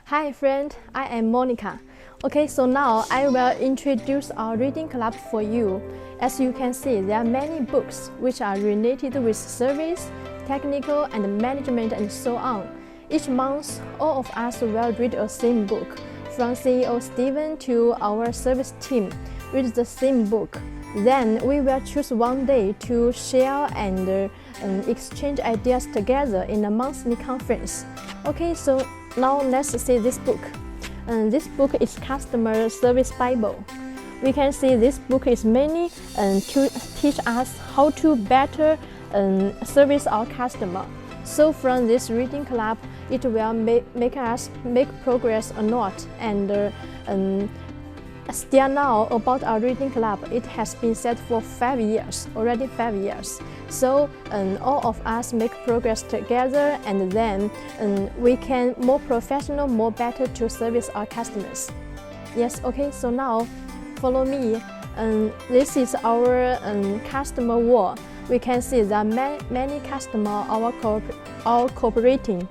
Hi friend, I am Monica. Okay, so now I will introduce our reading club for you. As you can see, there are many books which are related with service, technical and management and so on. Each month, all of us will read a same book. From CEO Steven to our service team, read the same book. Then we will choose one day to share and exchange ideas together in a monthly conference. Okay, so now let's see this book. This book is Customer Service Bible. We can see this book is mainly to teach us how to better service our customer. So from this reading club, it will make us make progress a lot. And still now about our reading club, it has been set for 5 years, already 5 years. So all of us make progress together, and then we can more professional, more better to service our customers. Yes, okay, so now follow me. This is our customer wall. We can see that many customers are cooperating.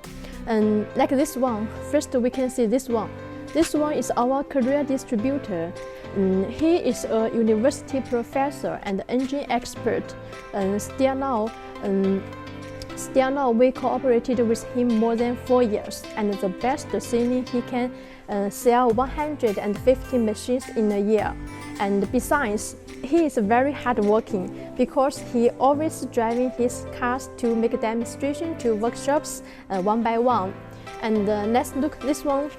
Like this one, first we can see this one. This one is our career distributor. He is a university professor and engine expert. Still now we cooperated with him more than 4 years, and the best thing he can sell 150 machines in a year. And besides, he is very hardworking because he always driving his cars to make demonstration to workshops one by one. And let's look this one.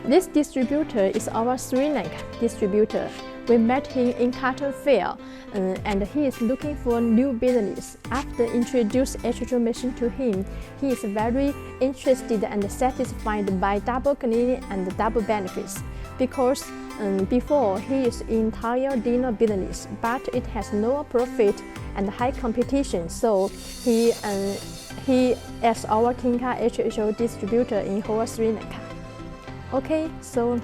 This distributor is our Sri Lanka distributor. We met him in Cotton Fair, and he is looking for new business. After introducing HHO machine to him, he is very interested and satisfied by double cleaning and double benefits. Because before he is in tire dinner business, but it has no profit and high competition. So he is our Kinka HHO distributor in whole Sri Lanka. Okay, so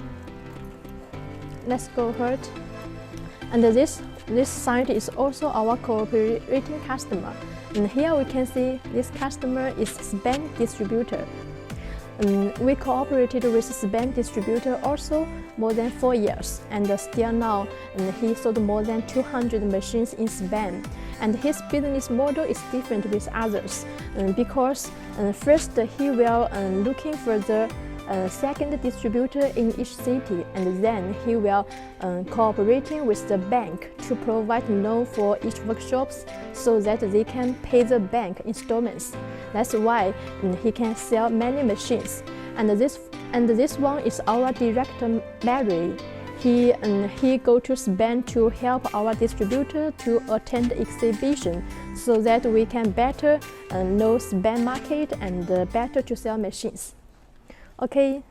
let's go ahead. And this site is also our cooperating customer. And here we can see this customer is SPAM distributor. We cooperated with SPAM distributor also more than 4 years, and still now he sold more than 200 machines in SPAM. And his business model is different with others because first he will looking for the second distributor in each city, and then he will cooperating with the bank to provide loan for each workshops so that they can pay the bank installments. That's why he can sell many machines. And this one is our director Mary. He go to Spain to help our distributor to attend exhibition so that we can better know Spain market and better to sell machines. Okay,